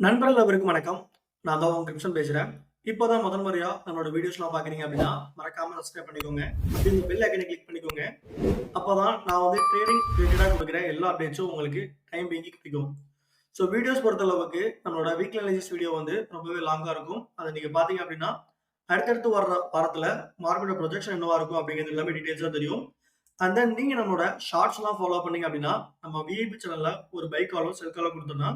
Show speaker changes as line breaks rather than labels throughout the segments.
நண்பர்கள் அவருக்கு வணக்கம். நான் தான் உங்க கிருஷ்ணன் பேசுறேன். இப்போதான் முதல் முறையா நம்மளோட வீடியோஸ்லாம் பார்க்குறீங்க அப்படின்னா, மறக்காம சப்ஸ்கிரைப் பண்ணிக்கோங்க. அப்படியே இந்த பெல் ஐகானை கிளிக் பண்ணிக்கோங்க. அப்பதான் நான் வந்து ட்ரேடிங் ரிலேட்டடா குடுக்குற எல்லா அப்டேட்ஸும் உங்களுக்கு டைம் பீயிங்க்கு கிடைக்கும். ஸோ வீடியோஸ் பொறுத்தளவுக்கு நம்மளோட வீக்லி அனலைசிஸ் வீடியோ வந்து ரொம்பவே லாங்கா இருக்கும். அத நீங்க பார்த்தீங்க அப்படின்னா, அடுத்தடுத்து வர்ற வாரத்துல மார்க்கெட்டோட ப்ரொஜெக்ஷன் என்னவா இருக்கும் அப்படிங்கிறது எல்லாமே டீடைல்ஸா தெரியும். அண்ட் தென் நீங்க நம்மளோட ஷார்ட்ஸ்லாம் ஃபாலோ பண்ணீங்க அப்படின்னா, நம்ம விஐபி சேனல்ல ஒரு பை காலோ, செல் காலோ குடுத்தோம்னா,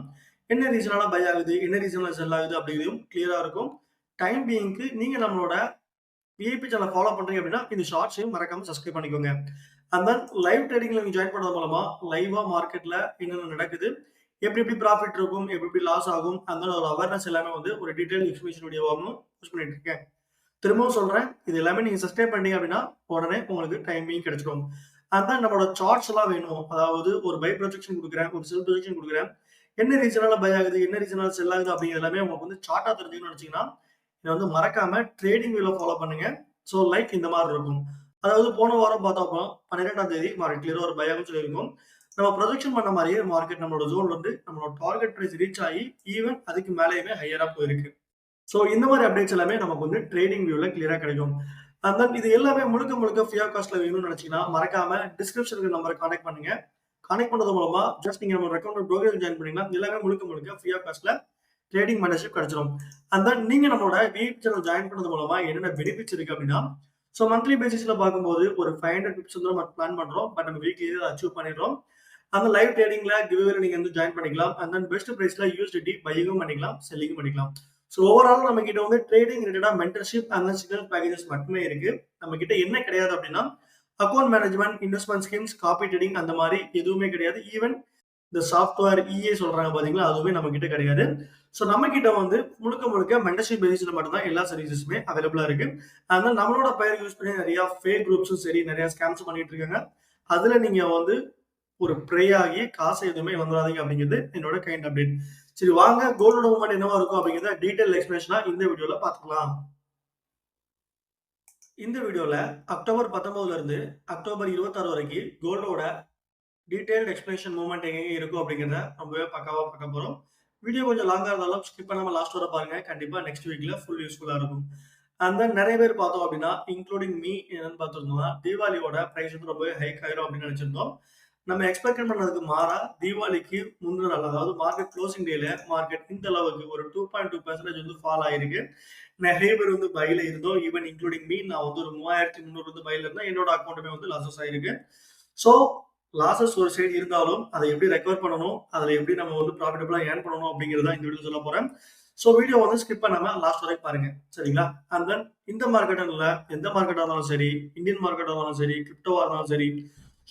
என்ன ரீசனால பை ஆகுது, என்ன ரீசனால செல் ஆகுது அப்படிங்கிறதும் கிளியரா இருக்கும். டைம் பீயிங்க்கு நீங்க நம்மளோட விஐபி சேனல ஃபாலோ பண்றீங்க அப்படின்னா, இந்த ஷார்ட்ஸையும் மறக்காம சப்ஸ்கிரைப் பண்ணிக்கோங்க. அண்ட் தென் லைவ் ட்ரேடிங்ல நீங்க ஜாயின் பண்றது மூலமா, லைவா மார்க்கெட்ல என்னென்ன நடக்குது, எப்படி எப்படி ப்ராஃபிட் இருக்கும், எப்படி எப்படி லாஸ் ஆகும், அண்ட் தென் ஒரு அவேர்னஸ் எல்லாமே வந்து ஒரு டீடைல் எக்ஸ்பிளனேஷன் வீடியோவாவும் போஸ்ட் பண்ணிட்டு இருக்கேன். திரும்பவும் சொல்றேன். இது எல்லாமே நீங்க சப்ஸ்கிரைப் பண்ணீங்க அப்படின்னா, உடனே உங்களுக்கு டைமிங் கிடைச்சிடும். அதான் நம்மளோட சார்ட்ஸ் எல்லாம் வேணும். அதாவது ஒரு பை ப்ரொஜெக்ஷன் குடுக்குறேன், ஒரு செல் ப்ரொஜெக்ஷன் குடுக்குறேன். என்ன ரீசனால பை ஆகுது, என்ன ரீசனால செல் ஆகுது அப்படிங்கிறது எல்லாமே உங்களுக்கு வந்து சார்ட்டா தெரிஞ்சுக்கணும்னு நினைச்சீங்கன்னா, இத வந்து மறக்காம ட்ரேடிங் வியூல ஃபாலோ பண்ணுங்க. ஸோ லைக் இந்த மாரி இருக்கும். அதாவது போன வாரம் பார்த்தோம்னா 12ஆம் தேதி மார்க்கெட் கிளியரா ஒரு பை ஆகும்னு சொல்லியிருக்கோம். நம்ம ப்ரொஜெக்ஷன் பண்ண மாரியே மார்க்கெட் நம்மளோட ஜோன்ல இருந்து நம்மளோட டார்கெட் பிரைஸ் ரீச் ஆகி ஈவன் அதுக்கு மேலேயுமே ஹையரா போயிருக்கு. ஸோ இந்த மாரி அப்டேட்ஸ் எல்லாமே நமக்கு வந்து ட்ரேடிங் வியூல கிளியரா கிடைக்கும். அண்ட் தென் இது எல்லாமே முழுக்க முழுக்க ஃப்ரீ ஆஃப் காஸ்ட்ல வேணும்னு நினைச்சீங்கன்னா, மறக்காம டிஸ்கிரிப்ஷன்ல இருக்கிற நம்பர கான்டாக்ட் பண்ணுங்க. கான்டாக்ட் பண்றது மூலமா ஜஸ்ட் நீங்க நம்ம அக்கவுண்ட் ப்ரோக்ராம் ஜாயின் பண்ணீங்கன்னா, எல்லாமே முழுக்க முழுக்க ஃப்ரீ ஆஃப் காஸ்ட்ல ட்ரேடிங் மெம்பர்ஷிப் கிடைச்சிரும். அண்ட் தென் நீங்க நம்மளோட விஐபி சேனல் ஜாயின் பண்ணது மூலமா என்னென்ன பெனிஃபிட்ஸ் இருக்கு அப்படின்னா, ஸோ மந்த்லி பேசிஸ்ல பார்க்கும்போது ஒரு 500 டிப்ஸ் வந்து நம்ம பிளான் பண்றோம். பட் நம்ம வீக்லியே அத அச்சீவ் பண்ணிடுறோம். அந்த லைவ் ட்ரேடிங்ல கிவ்அவேல நீங்க வந்து ஜாயின் பண்ணிக்கலாம். அண்ட் தென் பெஸ்ட் பிரைஸ்ல யூஎஸ்டிடி பையிங்கும் பண்ணிக்கலாம், செல்லிங்கும் பண்ணிக்கலாம். ஸோ ஓவரால் நம்ம கிட்ட வந்து ட்ரேடிங் ரிலேட்டடா mentorship and then signal packages மட்டுமே இருக்கு. நம்ம கிட்ட என்ன கிடையாது அப்படின்னா, account management, investment schemes, copy trading அந்த மாரி எதுவுமே கிடையாது. ஈவன் இந்த சாஃப்ட்வேர் இஏ சொல்றாங்க பாத்தீங்களா, அதுவுமே நம்ம கிட்ட கிடையாது. ஸோ நம்ம கிட்ட வந்து முழுக்க முழுக்க மெம்பர்ஷிப் பேசிஸ்ல மட்டும் தான் எல்லா சர்வீசஸுமே அவைலபிளா இருக்கு. அதனால நம்மளோட பெயர் யூஸ் பண்ணி நிறைய ஃபேக் குரூப்ஸும் சரி, நிறைய ஸ்கேம்ஸும் பண்ணிட்டு இருக்காங்க. அதுல நீங்க வந்து ஒரு ப்ரே ஆகி காசு எதுவுமே வந்துடாதீங்க அப்படிங்கிறது என்னோட கைண்ட் அப்டேட். சரி வாங்க கோல்டோட மூவ்மெண்ட் என்னவா இருக்கும் அப்படிங்கிறத டீடைல் எக்ஸ்பிளனேஷனா இந்த வீடியோல பார்த்துக்கலாம். இந்த வீடியோல அக்டோபர் 19ல இருந்து அக்டோபர் 26 வரைக்கும் கோல்டோட டீடைல்டு எக்ஸ்பிளனேஷன் மூவ்மெண்ட் எங்கெங்க இருக்கும் அப்படிங்கிறத ரொம்பவே பக்காவா பார்க்க போறோம். வீடியோ கொஞ்சம் லாங்கா இருந்தாலும் ஸ்கிப் பண்ணாம லாஸ்ட் வர பாருங்க. கண்டிப்பா நெக்ஸ்ட் வீக்ல ஃபுல் யூஸ்ஃபுல்லா இருக்கும். அண்ட் தென் நெறைய பேர் பார்த்தோம் அப்படின்னா, இன்க்ளூடிங் மீ என்னன்னு பார்த்திருந்தோம்னா, தீபாவளியோட பிரைஸ் வந்து ரொம்பவே ஹைக் ஆயிரும் அப்படின்னு நினைச்சிருந்தோம். நம்ம எக்ஸ்பெக்ட் பண்ணதுக்கு மாறா தீபாவளிக்கு முந்தின நாள் அதாவது மார்க்கெட் க்ளோசிங் டேல மார்க்கெட் இந்த அளவுக்கு ஒரு 2.2% வந்து ஃபால் ஆயிருக்கு. நெறைய பேர் வந்து பைல இருந்தோம். ஈவன் இன்க்ளூடிங் மீ நான் வந்து ஒரு 3300 வந்து பைல இருந்தேன். என்னோட அக்கவுண்ட்டுமே வந்து லாஸஸ் ஆயிருக்கு. ஸோ லாஸஸ் ஒரு சைடு இருந்தாலும், அதை எப்படி ரெக்கவர் பண்ணணும்? அதுல எப்படி நம்ம வந்து ப்ராஃபிட்டபிளா ஏர்ன் பண்ணணும்? அப்படிங்கிறது தான் இந்த வீடியோல சொல்லப் போறேன். ஸோ வீடியோ வந்து ஸ்கிப் பண்ணாம லாஸ்ட் வரைக்கும் பாருங்க. சரிங்களா? அண்ட் தென் இந்த மார்க்கெட்ன்னு இல்ல, எந்த மார்க்கெட்டா இருந்தாலும் சரி, இந்தியன் மார்க்கெட்டா இருந்தாலும் சரி, கிரிப்டோவா இருந்தாலும் சரி,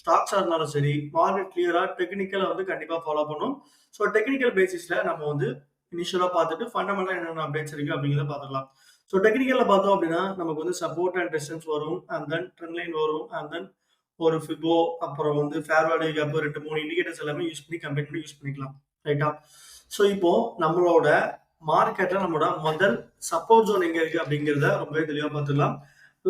ஸ்டாக்ஸா இருந்தாலும் சரி, மார்க்கெட் கிளியரா டெக்னிக்கலா வந்து கண்டிப்பா ஃபாலோ பண்ணும். ஸோ டெக்னிக்கல் பேசிஸ்ல நம்ம வந்து இனிஷியலா பார்த்துட்டு ஃபண்டமெண்டலா என்னென்ன அப்டேட்ஸ் இருக்கு அப்படிங்கிறத பார்த்துக்கலாம். ஸோ டெக்னிக்கல்ல பார்த்தோம் அப்படின்னா, நமக்கு வந்து சப்போர்ட் அண்ட் ரெசிஸ்டன்ஸ் வரும். அண்ட் தென் ட்ரெண்ட் லைன் வரும். அண்ட் தென் ஒரு ஃபிபோ, அப்புறம் வந்து ஃபேர் வேல்யூ கேப் 2, 3 இண்டிகேட்டர்ஸ் எல்லாமே யூஸ் பண்ணி கம்பைன் பண்ணி யூஸ் பண்ணிக்கலாம். ரைட்டா? ஸோ இப்போ நம்மளோட மார்க்கெட்ல நம்மளோட முதல் சப்போர்ட் ஜோன் எங்க இருக்கு அப்படிங்கிறத ரொம்பவே தெளிவா பார்த்துடலாம்.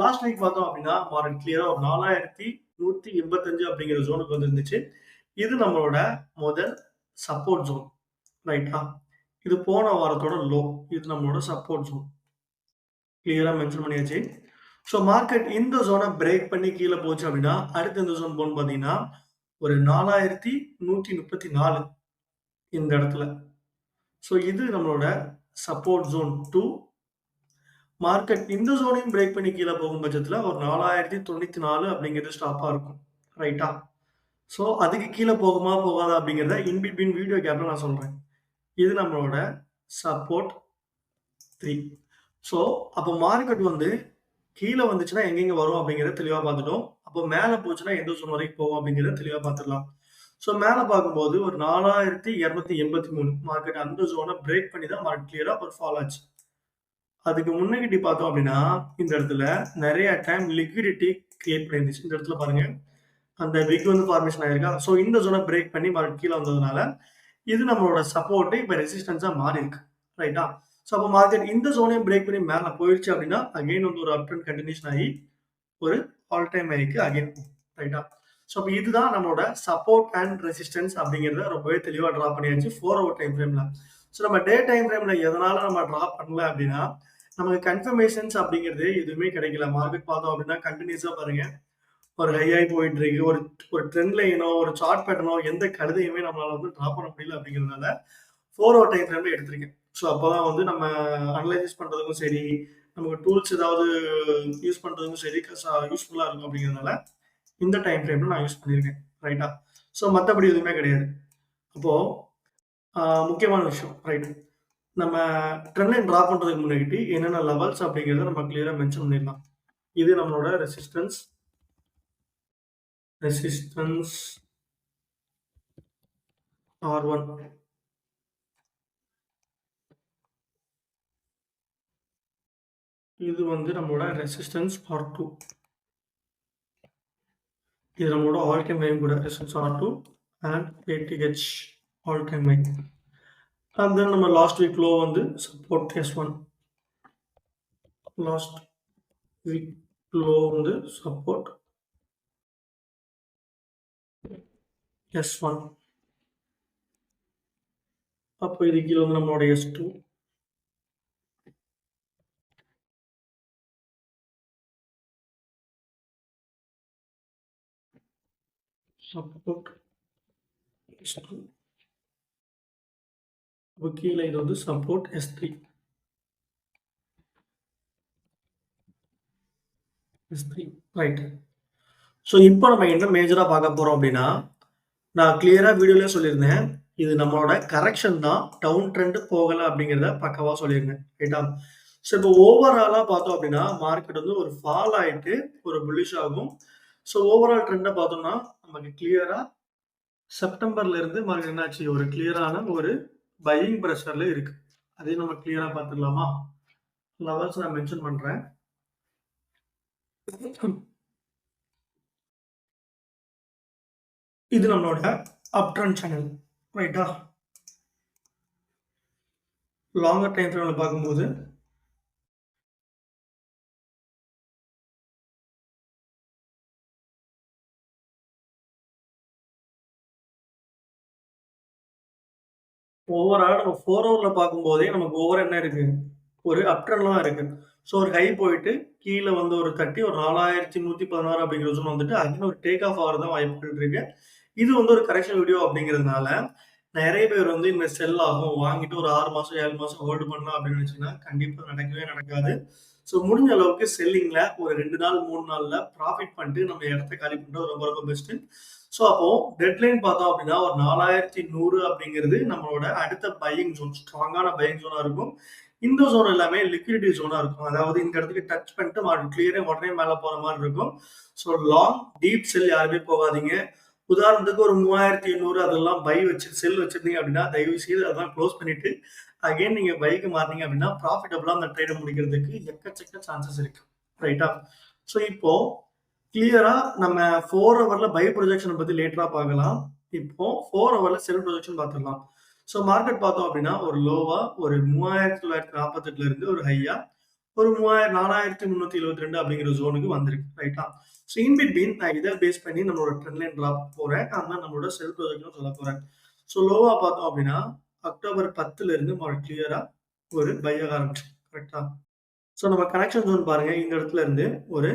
லாஸ்ட் வீக் பார்த்தோம் அப்படின்னா, மார்க்கெட் கிளியரா ஒரு 4185 அப்படிங்கிற ஜோனுக்கு வந்துருந்துச்சு. இது நம்மளோட முதல் சப்போர்ட் ஜோன். ரைட்டா? இது போன வாரத்தோட லோ. இது நம்மளோட சப்போர்ட் ஜோன். கிளியரா மென்ஷன் பண்ணியாச்சு. ஸோ மார்க்கெட் இந்த ஜோன பிரேக் பண்ணி கீழ போச்சு அப்படின்னா, அடுத்து எந்த ஜோன் போகும்னு பார்த்தீங்கன்னா, ஒரு 4134 இந்த இடத்துல. ஸோ இது நம்மளோட சப்போர்ட் ஜோன் 2. மார்க்கெட் இந்த ஜோனையும் பிரேக் பண்ணி கீழ போகும் பட்சத்துல ஒரு 4094 அப்படிங்கிறது ஸ்டாப்பா இருக்கும். ரைட்டா? ஸோ அதுக்கு கீழ போகுமா, போகாதா அப்படிங்கிறத இன் பிட்வீன் வீடியோ கேப்ல நான் சொல்றேன். இது நம்மளோட சப்போர்ட் 3. ஸோ அப்போ மார்க்கெட் வந்து கீழ வந்துச்சுன்னா எங்கெங்க வரும் அப்படிங்கிறத தெளிவா பார்த்துட்டோம். அப்போ மேல போச்சுன்னா எந்த ஜோன் வரைக்கும் போகும் அப்படிங்கிறத தெளிவா பார்த்துடலாம். ஸோ மேல பார்க்கும்போது ஒரு 4283 மார்க்கெட் அந்த ஜோன பிரேக் பண்ணி தான் மார்க்கெட் கிளியரா ஒரு ஃபால் ஆச்சு. அதுக்கு முன்னாடி பார்த்தோம் அப்படின்னா, இந்த இடத்துல நெறைய டைம் லிக்விடிட்டி கிரியேட் பண்ணிருந்துச்சு. இந்த இடத்துல பாருங்க. அந்த விக் வந்து ஃபார்மேஷன் ஆயிருக்கா? ஸோ இந்த ஜோன பிரேக் பண்ணி மார்க்கெட் கீழ வந்ததுனால, இது நம்மளோட சப்போர்ட் இப்ப ரெசிஸ்டன்ஸா மாறியிருக்கு. ரைட்டா? ஸோ அப்ப மார்க்கெட் இந்த ஜோனையும் பிரேக் பண்ணி மேல போயிருச்சு அப்படின்னா, அகைன் வந்து ஒரு அப் ட்ரெண்ட் கன்டினியூஷன் ஆகி ஒரு ஆல் டைம் ஹைக்கு அகைன் போகும். ரைட்டா? ஸோ அப்ப இதுதான் நம்மளோட சப்போர்ட் அண்ட் ரெசிஸ்டன்ஸ் அப்படிங்கிறத ரொம்பவே தெளிவா டிரா பண்ணியாச்சு 4 ஹவர் டைம் ஃப்ரேம்ல. ஸோ நம்ம டே டைம் ஃப்ரேம்ல எதனால நம்ம ட்ராப் பண்ணல அப்படின்னா, நமக்கு கன்ஃபர்மேஷன்ஸ் அப்படிங்கிறது எதுவுமே கிடைக்கல. மார்க்கெட் பார்த்தோம் அப்படின்னா கன்டினியூஸா பாருங்க, ஒரு ஹை ஆயி போயிட்டு இருக்கு. ஒரு ஒரு ட்ரெண்ட் லைனோ, ஒரு சார்ட் பேட்டர்னோ எந்த கழுதையுமே நம்மளால வந்து ட்ரா பண்ண முடியல அப்படிங்கிறதுனால 4 ஹவர் டைம் ஃப்ரேம்ல எடுத்திருக்கேன். ஸோ அப்பதான் வந்து நம்ம அனலைசிஸ் பண்றதுக்கும் சரி, நமக்கு டூல்ஸ் ஏதாவது யூஸ் பண்றதுக்கும் சரி, யூஸ்ஃபுல்லா இருக்கும் அப்படிங்கிறதுனால இந்த டைம் ஃப்ரேம்ல நான் யூஸ் பண்ணியிருக்கேன். ரைட்டா? ஸோ மத்தபடி எதுவுமே கிடையாது. அப்போ முக்கியமான விஷயம். ரைட். நம்ம ட்ரெண்ட் லைன் டிரா பண்றதுக்கு முன்னாடி என்னென்ன லெவல்ஸ் அப்படிங்கிறத நம்ம கிளியரா மென்ஷன் பண்ணிடலாம். இது நம்மளோட ரெசிஸ்டன்ஸ் R1. இது வந்து நம்மளோட ரெசிஸ்டன்ஸ் R2. இது நம்மளோட ஆல் டைம் ஹை கூட resistance R2 and ATH all time high. And then நம்ம லாஸ்ட் வீக் லோ வந்து support S1. Last week low வந்து சப்போர்ட் S1. அப்போ இது கீழே வந்து நம்மளோட S2. Support S2. அப்போ கீழே இது வந்து சப்போர்ட் S3. ரைட். ஸோ இப்போ நம்ம என்ன மேஜரா பார்க்க போறோம் அப்படின்னா, நான் கிளியரா வீடியோலயே சொல்லியிருந்தேன். இது நம்மளோட கரெக்ஷன் தான். டவுன் ட்ரெண்ட் போகல அப்படிங்கிறத பக்காவா சொல்லியிருந்தேன். ரைட்டா? ஸோ இப்போ ஓவராலா பார்த்தோம் அப்படின்னா, மார்க்கெட் வந்து ஒரு ஃபால் ஆயிட்டு ஒரு புல்லிஷ் ஆகும். ஸோ ஓவரால் ட்ரெண்ட பார்த்தோம்னா, நமக்கு கிளியரா செப்டம்பர்ல இருந்து மார்க்கெட் என்னாச்சு? ஒரு கிளியரான ஒரு பையிங் பிரஷர்ல இருக்கு. அதையும் நம்ம கிளியரா பார்த்துடலாமா? லெவல்ஸ் நான் மென்ஷன் பண்றேன். இது நம்மளோட அப் ட்ரெண்ட் சேனல். ரைட்டா? லாங்கர் டைம் ஃப்ரேம்ல பார்க்கும்போது ஓவரால் நம்ம 4 ஹவர்ல பார்க்கும்போதே நமக்கு ஓவர் என்ன இருக்கு? ஒரு அப் ட்ரெண்ட்ல தான் இருக்கு. ஸோ ஒரு ஹை போயிட்டு கீழ வந்து ஒரு தட்டி ஒரு 4116 அப்படிங்கிற ஜோன் வந்துட்டு அகைன் ஒரு டேக் ஆஃப் ஆகுறது தான் வாய்ப்புகள் இருக்கு. இது வந்து ஒரு கரெக்ஷன் வீடியோ அப்படிங்கிறதுனால, நெறைய பேர் வந்து இந்த செல் ஆகும். வாங்கிட்டு ஒரு 6 மாசம், 7 மாசம் ஹோல்டு பண்ணலாம் அப்படின்னு நினைச்சீங்கன்னா, கண்டிப்பா நடக்கவே நடக்காது. ஸோ முடிஞ்ச அளவுக்கு செல்லிங்ல ஒரு 2 நாள், 3 நாள்ல ப்ராஃபிட் பண்ணிட்டு நம்ம இடத்த காலி பண்றது ரொம்ப ரொம்ப பெஸ்ட்டு. ஸோ அப்போ டெட்லைன் பார்த்தோம் அப்படின்னா, ஒரு 4100 அப்படிங்கிறது நம்மளோட அடுத்த பையிங் ஜோன். ஸ்ட்ராங்கான பையிங் ஜோனா இருக்கும். இந்த ஜோன் எல்லாமே லிக்விடிட்டி ஜோனா இருக்கும். அதாவது இந்த இடத்துக்கு டச் பண்ணிட்டு மார்க்கெட் கிளியரா உடனே மேல போற மாரி இருக்கும். ஸோ லாங், டீப் செல் யாருமே போகாதீங்க. உதாரணத்துக்கு ஒரு 3800 அதெல்லாம் பை செல் வச்சிருந்தீங்க அப்படின்னா, தயவு செய்து அதெல்லாம் க்ளோஸ் பண்ணிட்டு, அகைன் நீங்க பைக்கு மாறுனீங்க அப்படின்னா, ப்ராஃபிட்டபிளா அந்த ட்ரேட முடிக்கிறதுக்கு எக்கச்சக்க சான்சஸ் இருக்கு. ரைட்டா? ஸோ இப்போ கிளியரா நம்ம 4 ஹவர்ல பை ப்ரொஜெக்ஷன பத்தி லேட்டரா பார்க்கலாம். இப்போ 4 ஹவர்ல செல் ப்ரொஜெக்ஷன் பார்த்துடலாம். ஸோ மார்க்கெட் பார்த்தோம் அப்படின்னா, ஒரு லோவா ஒரு 3948ல இருந்து ஒரு ஹையா ஒரு 4372 அப்படிங்கிற ஜோனுக்கு வந்திருக்கு. ரைட்டா? ஸோ இன் பிட்வீன் நான் இத பேஸ் பண்ணி நம்மளோட ட்ரெண்ட் லைன் டிராப் போறேன். அதான் நம்மளோட செல் ப்ரொஜெக்ஷனும் சொல்லப் போறேன். ஸோ லோவா பார்த்தோம் அப்படின்னா, அக்டோபர் 10ல இருந்து மார்க்கெட் கிளியரா ஒரு பை ஆக ஆரம்பிச்சு. கரெக்ட்டா? ஸோ நம்ம கனெக்ஷன் ஜோன் பாருங்க. இந்த இடத்துல இருந்து ஒரு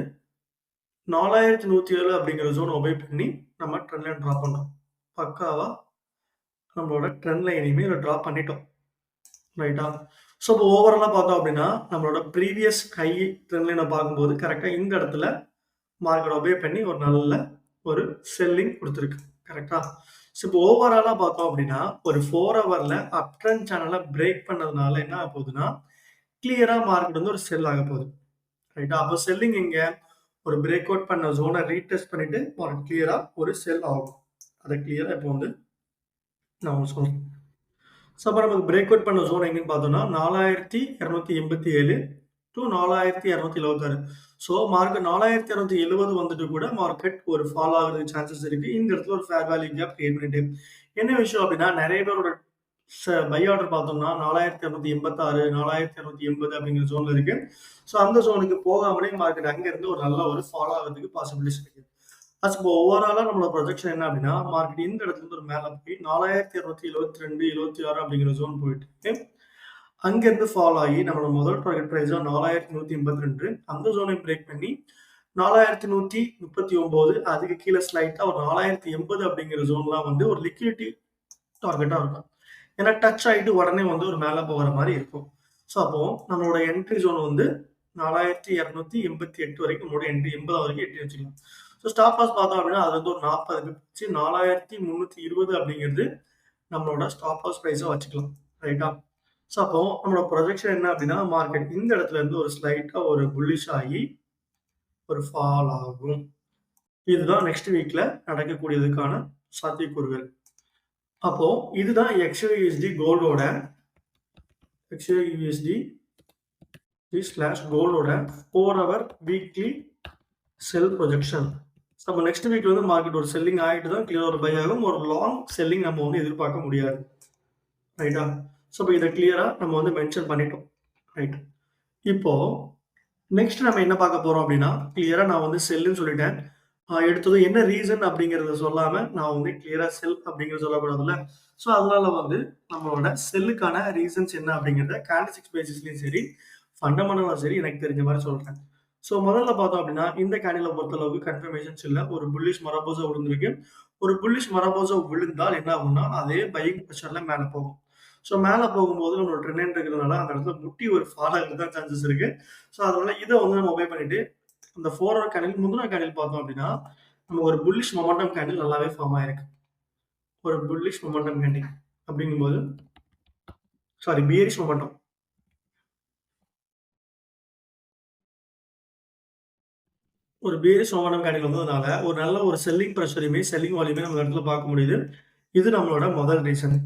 4107 அப்படிங்கிற ஜோன் ஒபே பண்ணி நம்ம ட்ரெண்ட் லைன் டிரா பண்றோம். பக்காவா நம்மளோட ட்ரெண்ட் லைனையுமே டிரா பண்ணிட்டோம். ரைட்டா? ஸோ இப்போ ஓவராலா பார்த்தோம் அப்படின்னா, நம்மளோட ப்ரீவியஸ் ஹை ட்ரெண்ட் லைன பார்க்கும்போது கரெக்ட்டா இந்த இடத்துல மார்க்கெட் ஒபே பண்ணி ஒரு நல்ல ஒரு செல்லிங் குடுத்திருக்கு. கரெக்ட்டா? ஸோ இப்போ ஓவராலா பார்த்தோம் அப்படின்னா, ஒரு 4 ஹவர்ல அப் ட்ரெண்ட் சேனல பிரேக் பண்ணதுனால என்ன ஆகப் போகுதுன்னா, கிளியரா மார்க்கெட் வந்து ஒரு செல் ஆகப் போகுது. ரைட்டா? அப்போ செல்லிங் எங்க? ஒரு பிரேக் அவுட் பண்ண ஜோன ரீடெஸ்ட் பண்ணிட்டு மார்க்கெட் கிளியரா ஒரு செல் ஆகும். அத கிளியரா இப்போ வந்து நான் உங்களுக்கு சொல்றேன். ஸோ அப்ப நமக்கு பிரேக் அவுட் பண்ண ஜோன் எங்கன்னு பார்த்தோம்னா, 4287 டூ 4226. ஸோ மார்க்கெட் 4270 வந்துட்டு கூட மார்க்கெட் ஒரு ஃபால் ஆகுறதுக்கு சான்சஸ் இருக்கு. இந்த இடத்துல ஒரு ஃபேர் வேல்யூ கேப் கிரியேட் பண்ணிட்டு. என்ன விஷயம் அப்படின்னா, நெறைய பேரோட பை ஆர்டர் பார்த்தோம்னா 4286, 4280 அப்படிங்கிற ஜோன்ல இருக்கு. ஸோ அந்த ஜோனுக்கு போகாமலே மார்க்கெட் அங்க இருந்து ஒரு நல்ல ஒரு ஃபால் ஆகுறதுக்கு பாசிபிலிட்டிஸ் இருக்கு. ஓவராலா நம்மளோட ப்ரொஜெக்ஷன் என்ன அப்படின்னா, மார்க்கெட் இந்த இடத்துல இருந்து ஒரு மேல போய் 4272, 76 அப்படிங்கிற ஜோன் போயிட்டு, அங்கேருந்து ஃபால் ஆகி நம்மளோட முதல் டார்கெட் பிரைஸா 4182 அந்த ஜோனை பிரேக் பண்ணி 4139 அதுக்கு கீழ ஸ்லைட்டா ஒரு 4080 அப்படிங்கிற ஜோன்லாம் வந்து ஒரு லிக்விடிட்டி டார்கெட்டா இருக்கும். ஏன்னா டச் ஆயிட்டு உடனே வந்து ஒரு மேல போகிற மாரி இருக்கும். ஸோ அப்போ நம்மளோட என்ட்ரி ஜோன் வந்து 4288 வரைக்கும் நம்மளோட என்ட்ரி 80 வரைக்கும் எட்டி வச்சுக்கலாம். ஸோ ஸ்டாப் லாஸ் பார்த்தோம் அப்படின்னா அது வந்து ஒரு 40 பிப்ஸ் 4320 அப்படிங்கிறது நம்மளோட ஸ்டாப் லாஸ் பிரைஸா வச்சுக்கலாம். ரைட்டா? ஸோ அப்போ நம்மளோட ப்ரொஜெக்ஷன் என்ன அப்படின்னா, மார்க்கெட் இந்த இடத்துல இருந்து ஒரு ஸ்லைட்டா ஒரு புல்லிஷ் ஆகி ஒரு ஃபால் ஆகும். இதுதான் நெக்ஸ்ட் வீக்ல நடக்கக்கூடியதுக்கான சாத்தியக்கூறுகள். அப்போ இதுதான் XAUSD கோல்டோட XAUSD கோல்டோட 4 ஹவர் வீக்லி செல் ப்ரொஜெக்ஷன். நம்ம நெக்ஸ்ட் வீக்ல வந்து மார்க்கெட் ஒரு செல்லிங் ஆகிட்டு தான் கிளியர் ஒரு பை ஆகும். ஒரு லாங் செல்லிங் நம்ம வந்து எதிர்பார்க்க முடியாது. ரைட்டா? ஸோ இப்போ இதை கிளியரா நம்ம வந்து மென்ஷன் பண்ணிட்டோம். ரைட். இப்போ நெக்ஸ்ட் நம்ம என்ன பார்க்க போறோம் அப்படின்னா, கிளியரா நான் வந்து செல்லுன்னு சொல்லிட்டேன். எடுத்ததும் என்ன ரீசன் அப்படிங்கிறத சொல்லாம நான் வந்து கிளியரா செல் அப்படிங்கிறத சொல்லக்கூடாதுல்ல. ஸோ அதனால வந்து நம்மளோட செல்லுக்கான ரீசன்ஸ் என்ன அப்படிங்கிறத கேண்டில்ஸ்டிக் பேசிஸ்லயும் சரி, ஃபண்டமெண்டலும் சரி எனக்கு தெரிஞ்ச மாதிரி சொல்றேன். ஸோ முதல்ல பார்த்தோம் அப்படின்னா, இந்த கேண்டிலை பொறுத்தளவுக்கு கன்ஃபர்மேஷன்ஸ் இல்ல. ஒரு புல்லிஷ் மரபோசா விழுந்திருக்கு. ஒரு புல்லிஷ் மரபோசா விழுந்தால் என்ன ஆகும்னா, அதே பையிங் ப்ரெஷர்ல மேல போகும். ஸோ மேல போகும்போது நம்மளோட ட்ரெண்ட் லைன் இருக்கிறதுனால அந்த இடத்துல முட்டி ஒரு ஃபால் ஆகிறதுக்கு தான் சான்சஸ் இருக்கு. ஸோ அதனால இதை வந்து நம்ம ஒபே பண்ணிட்டு அந்த 4 ஹவர் கேண்டில் முந்தின கேண்டில் பார்த்தோம் அப்படின்னா, நம்ம ஒரு புல்லிஷ் மொமெண்டம் கேண்டில் நல்லாவே ஃபார்ம் ஆயிருக்கு. ஒரு புல்லிஷ் மொமெண்டம் கேண்டில் அப்படிங்கும்போது பியரிஷ் மொமெண்டம். ஒரு பியரிஷ் மொமெண்டம் கேண்டில் வந்ததுனால ஒரு நல்ல ஒரு செல்லிங் ப்ரெஷரையுமே செல்லிங் வால்யூமே நம்ம இடத்துல பார்க்க முடியுது. இது நம்மளோட முதல் ரீசன்.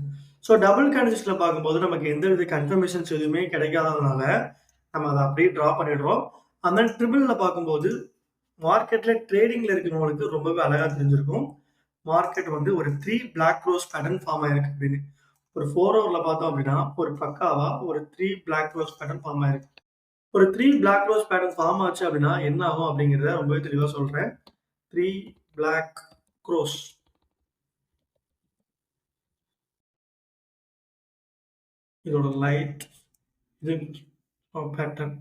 ஸோ டபுள் கேண்டில்ஸ்ல பார்க்கும்போது நமக்கு எந்தவித கன்ஃபர்மேஷன்ஸ் எதுவுமே கிடைக்காததுனால நம்ம அதை அப்படியே ட்ரா பண்ணிடுறோம். அந்த ட்ரிபிள்ல பார்க்கும்போது மார்க்கெட்ல ட்ரேடிங்ல இருக்கிறவங்களுக்கு ரொம்பவே அழகா தெரிஞ்சிருக்கும். மார்க்கெட் வந்து ஒரு 3 பிளாக் ரோஸ் பேட்டர்ன் ஃபார்ம் ஆயிருக்கு அப்படின்னு. ஒரு 4 ஹவர்ல பார்த்தோம் அப்படின்னா, ஒரு பக்காவா ஒரு 3 பிளாக் ரோஸ் பேட்டர்ன் ஃபார்ம் ஆயிருக்கு. ஒரு 3 பிளாக் ரோஸ் பேட்டர்ன் ஃபார்ம் ஆச்சு அப்படின்னா என்ன ஆகும் அப்படிங்கிறத ரொம்பவே தெளிவா சொல்றேன். 3 பிளாக் ரோஸ். இதோட லைட் இது பேட்டர்ன்.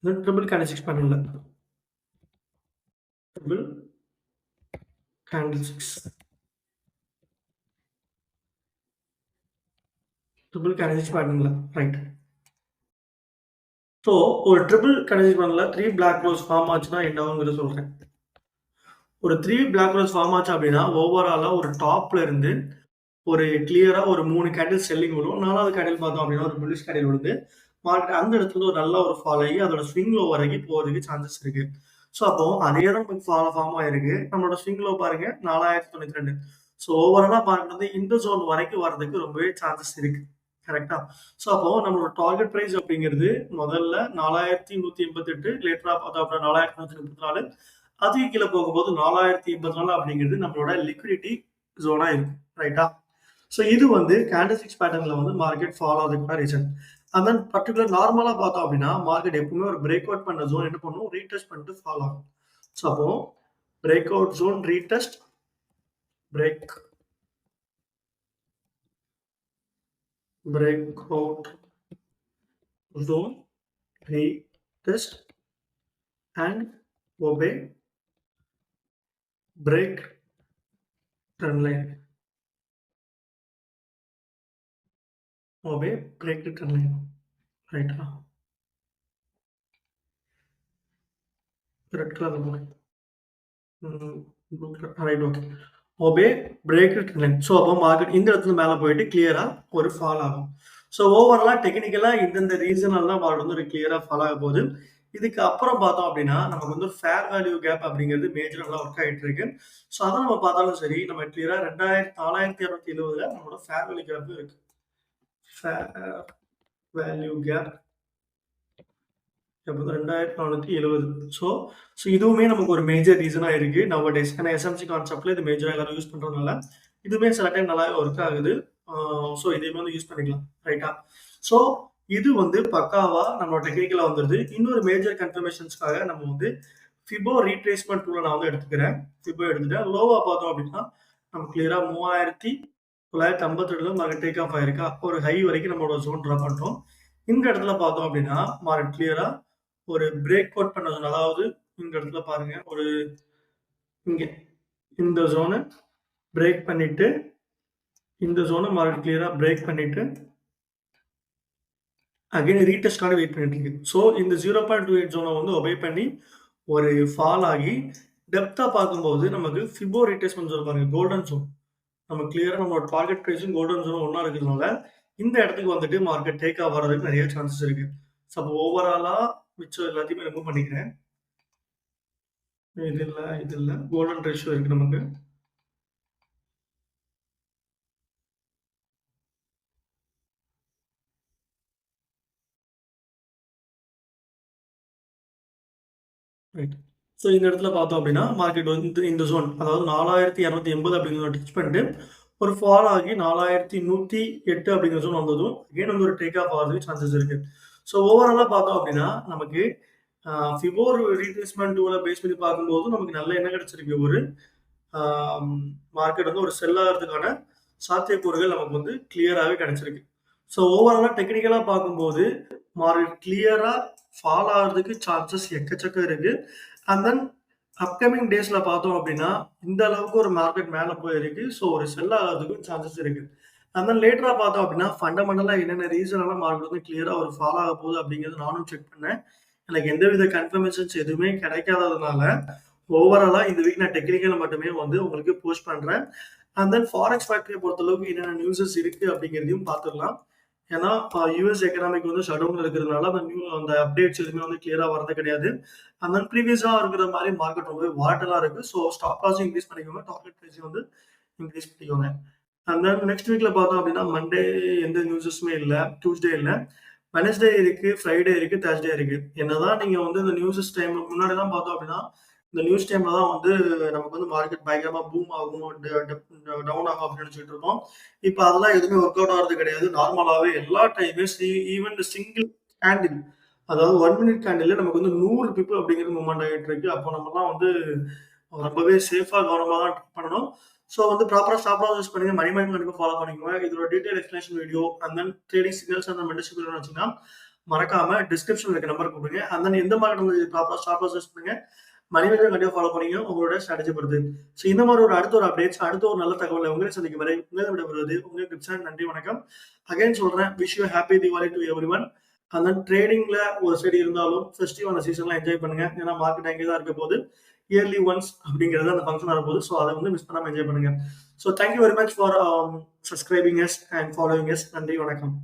இது ட்ரிபிள் கேண்டில்ஸ்டிக்ஸ் பேட்டர்ன்ல. Triple candlesticks. ட்ரிபிள் கேண்டில்ஸ்டிக்ஸ் பேட்டர்ன்ல. ரைட். ஸோ ஒரு ட்ரிபிள் கேண்டில்ஸ்டிக்ஸ் பேட்டர்ன்ல 3 பிளாக் ரோஸ் ஃபார்ம் ஆச்சுன்னா என்ன ஆகுங்கிறத சொல்றேன். ஒரு 3 பிளாக் ரோஸ் ஃபார்ம் ஆச்சு அப்படின்னா, ஓவராலா ஒரு டாப்ல இருந்து ஒரு கிளியரா ஒரு 3 கேண்டில் செல்லிங் விழும். 4வது கேண்டில் பார்த்தோம் அப்படின்னா, ஒரு புல்லிஷ் கேண்டில் விழுது. மார்க்கெட் அந்த இடத்துல ஒரு நல்ல ஒரு ஃபால் ஆகி அதோட ஸ்விங் லோ வரைக்கும் போறதுக்கு சான்சஸ் இருக்கு. ஸோ அப்போ அதே தான் நமக்கு ஃபார்ம் ஆயிருக்கு. நம்மளோட ஸ்விங் லோ பாருங்க 4092. ஸோ ஓவராலா மார்க்கெட் வந்து இந்த ஜோன் வரைக்கும் வரதுக்கு ரொம்பவே சான்சஸ் இருக்கு. கரெக்ட்டா? ஸோ அப்போ நம்மளோட டார்கெட் பிரைஸ் அப்படிங்கிறது முதல்ல 4188 லேட்டரா பார்த்தோம் அப்படின்னா 4134 அதுக்கு கீழ போகும்போது 4084 அப்படிங்கிறது நம்மளோட லிக்விடிட்டி ஜோனா இருக்கு. ரைட்டா? ஸோ இது வந்து கேண்டில்ஸ்டிக்ஸ் பேட்டர்ன்ல வந்து மார்க்கெட் ஃபாலோ ஆகுறதுக்கான ரீசன். அண்ட் தென் பர்டிகுலர் நார்மலா பார்த்தோம் அப்படின்னா, மார்க்கெட் எப்பவுமே ஒரு பிரேக் அவுட் பண்ண ஜோன் என்ன பண்ணும்? ரீடெஸ்ட் பண்ணிட்டு ஃபாலோ ஆகும். ஸோ அப்போ break out zone retest, break out zone, retest and obey break trend line. Obey break the trend line. Right now. Red color line. Right, okay. Obey break the trend line. So அப்போ market இந்த இடத்துல மேலே போயிட்டு கிளியரா ஒரு fall ஆகும். So ஓவராலா டெக்னிக்கலா இந்தந்த ரீசனால தான் மார்க்கெட் வந்து ஒரு கிளியரா ஃபால் ஆக போகுது. இதுக்கு அப்புறம் பார்த்தோம் அப்படின்னா, நமக்கு வந்து ஒரு ஃபேர் வேல்யூ கேப் அப்படிங்கிறது மேஜரா நல்லா ஒர்க் ஆயிட்டு இருக்கு. ஸோ அத நம்ம பார்த்தாலும் சரி, நம்ம கிளியரா 4270ல நம்மளோட ஃபேர் வேல்யூ கேப் இருக்கு. Fair value gap 2470. ஸோ இதுவுமே நமக்கு ஒரு மேஜர் ரீசனா இருக்கு நவடேஸ். ஏன்னா எஸ்எம்சி கான்செப்ட்ல இது மேஜரா எல்லாரும் யூஸ் பண்றதுனால, இதுவுமே சில டைம் நல்லாவே ஒர்க் ஆகுது. ஸோ இதையுமே வந்து யூஸ் பண்ணிக்கலாம். ரைட்டா? ஸோ இது வந்து பக்காவா நம்மளோட டெக்னிக்கலா வந்துருது. இன்னொரு மேஜர் கன்ஃபர்மேஷன்ஸ்க்காக நம்ம வந்து ஃபிபோ ரீட்ரேஸ்மென்ட் டூல நான் வந்து எடுத்துக்கிறேன். ஃபிபோ எடுத்துட்டேன். லோவா பார்த்தோம் அப்படின்னா, நம்ம கிளியரா 3952ல மார்க்கெட் டேக் ஆஃப் ஆயிருக்கா. ஒரு ஹை வரைக்கும் நம்மளோட ஜோன் டிரா பண்றோம். இந்த இடத்துல பார்த்தோம் அப்படின்னா, மார்க்கெட் கிளியரா ஒரு பிரேக் அவுட் பண்ண ஜோன். அதாவது இந்த இடத்துல பாருங்க, ஒரு இங்க இந்த ஜோன பிரேக் பண்ணிட்டு, இந்த ஜோன மார்க்கெட் கிளியரா பிரேக் பண்ணிட்டு, அகைன் ரீடெஸ்ட்காக வெயிட் பண்ணிட்டு இருக்கு. ஸோ இந்த 0.28 ஜோனை வந்து ஒபே பண்ணி ஒரு ஃபால் ஆகி டெப்த்தா பார்க்கும்போது நமக்கு ஃபிபோ ரீட்ரேஸ்மென்ட் ஜோன் பாருங்க, கோல்டன் ஜோன். நம்ம கிளியரா நம்மளோட டார்கெட் பிரைஸும் கோல்டன் ஜோனும் ஒண்ணா இருக்கிறதுனால, இந்த இடத்துக்கு வந்துட்டு மார்க்கெட் டேக் ஆஃப் ஆறதுக்கு நிறைய சான்சஸ் இருக்கு. ஸோ அப்போ ஓவராலா மிச்சம் எல்லாத்தையுமே ரிமூவ் பண்ணிக்கிறேன். இது இல்ல. கோல்டன் ரேஷியோ இருக்கு நமக்கு. ரைட். ஸோ இந்த இடத்துல பார்த்தோம் அப்படின்னா, மார்க்கெட் வந்து இந்த ஜோன் அதாவது 4280 அப்படிங்கிறத டச் பண்ணிட்டு, ஒரு ஃபால் ஆகி 4108 அப்படிங்கிற ஜோன் வந்ததும், அகைன் வந்து ஒரு டேக் ஆஃப் ஆகிறதுக்கு சான்சஸ் இருக்கு. ஸோ ஓவராலா பார்த்தோம் அப்படின்னா, நமக்கு ஃபிபோ ரீட்ரேஸ்மென்ட் டூல பேஸ் பண்ணி பார்க்கும்போது நமக்கு நல்ல என்ன கிடைச்சிருக்கு, ஒரு மார்க்கெட் வந்து ஒரு செல் ஆகிறதுக்கான சாத்தியக்கூறுகள் நமக்கு வந்து கிளியராகவே கிடைச்சிருக்கு. ஸோ ஓவராலா டெக்னிக்கலா பார்க்கும்போது, மார்க்கெட் கிளியரா ஃபால் ஆகுறதுக்கு சான்சஸ் எக்கச்சக்கம் இருக்கு. அண்ட் தென் அப்கமிங் டேஸ்ல பார்த்தோம் அப்படின்னா, இந்த அளவுக்கு ஒரு மார்க்கெட் மேல போயிருக்கு. ஸோ ஒரு செல் ஆகுறதுக்கும் சான்சஸ் இருக்கு. அண்ட் தென் லேட்டரா பார்த்தோம் அப்படின்னா, ஃபண்டமெண்டலா என்னென்ன ரீசனால மார்க்கெட் வந்து கிளியரா ஒரு ஃபால் ஆக போகுது அப்படிங்கிறது நானும் செக் பண்ணேன். எனக்கு எந்தவித கன்ஃபர்மேஷன்ஸ் எதுவுமே கிடைக்காததுனால, ஓவராலா இந்த வீக் நான் டெக்னிக்கல் மட்டுமே வந்து உங்களுக்கு போஸ்ட் பண்றேன். அண்ட் தென் ஃபாரெக்ஸ் ஃபேக்டரிய பொறுத்தளவுக்கு என்னென்ன நியூஸஸ் இருக்கு அப்படிங்கிறதையும் பார்த்துடலாம். ஏன்னா, யுஎஸ் எக்கனாமிக் வந்து ஷட் டவுன்ல இருக்கிறதுனால, அந்த அப்டேட்ஸ் எதுவுமே வந்து கிளியரா வரது கிடையாது. அண்ட் தென் ப்ரீவியஸா இருக்கிற மாரி மார்க்கெட் ரொம்பவே வாலடைலா இருக்கு. ஸோ ஸ்டாப் லாஸும் இன்கிரீஸ் பண்ணிக்கோங்க. டார்கெட் பிரைஸையும் வந்து இன்கிரீஸ் பண்ணிக்கோங்க. அண்ட் தென் நெக்ஸ்ட் வீக்ல பார்த்தோம் அப்படின்னா, மண்டே எந்த நியூஸஸுமே இல்ல. டியூஸ்டே இல்ல. வெட்னஸ்டே இருக்கு, ஃப்ரைடே இருக்கு, தர்ஸ்டே இருக்கு. என்னதான் நீங்க வந்து இந்த நியூஸஸ் டைம் முன்னாடிலாம் பார்த்தோம் அப்படின்னா, இந்த நியூஸ் டைம்ல தான் வந்து நமக்கு வந்து மார்க்கெட் பயங்கரமா பூம் ஆகும், டவுன் ஆகும் அப்படின்னு நினைச்சுட்டு இருக்கோம். இப்ப அதெல்லாம் எதுவுமே ஒர்க் அவுட் ஆகுறது கிடையாது. நார்மலாவே எல்லா டைமே ஈவன் சிங்கிள் கேண்டில் அதாவது 1 மினிட் கேண்டில்ல நமக்கு வந்து 100 பிப் அப்படிங்கிறது மூவ்மெண்ட் ஆகிட்டு இருக்கு. அப்போ நம்மலாம் வந்து ரொம்பவே சேஃபா கவனமா தான் பண்ணணும். ஸோ வந்து ப்ராப்பரா ஸ்டாப் லாஸ் யூஸ் பண்ணுங்க. மணி மேனேஜ்மென்ட் கண்டிப்பா ஃபாலோ பண்ணிக்கோங்க. இதோட detail explanation video and then trading signals and membership வேணும்னு வச்சீங்கன்னா, மறக்காம டிஸ்கிரிப்ஷன்ல இருக்க நம்பர் கூப்பிடுங்க. அண்ட் தென் எந்த மார்க்கெட் வந்து ப்ராப்பரா ஸ்டாப் லாஸ் யூஸ் பண்ணுங்க. மணி மேனேஜ்மென்ட் கண்டிப்பா ஃபாலோ பண்ணிங்க. உங்களோட ஸ்ட்ராட்டஜி பொறுத்து. ஸோ இந்த மாதிரி அடுத்த ஒரு அப்டேட்ஸ், அடுத்த ஒரு நல்ல தகவலை உங்களை சந்திக்கும் வரை உங்களிடம் விடைபெறுவது உங்கள் கிருஷ்ணன். நன்றி, வணக்கம். அகைன் சொல்றேன், wish you happy Deepavali to everyone. And then ட்ரேடிங்ல ஒரு சைடு இருந்தாலும் ஃபெஸ்டிவ் அந்த சீசன்லாம் என்ஜாய் பண்ணுங்க. ஏன்னா மார்க்கெட் அங்கே தான் இருக்க போகுது. இயர்லி ஒன்ஸ் அப்படிங்கிறது அந்த ஃபங்க்ஷன் வரப்போகுது. ஸோ அதை வந்து மிஸ் பண்ணாம என்ஜாய் பண்ணுங்க. So thank you very much for subscribing us and following us. நன்றி, வணக்கம்.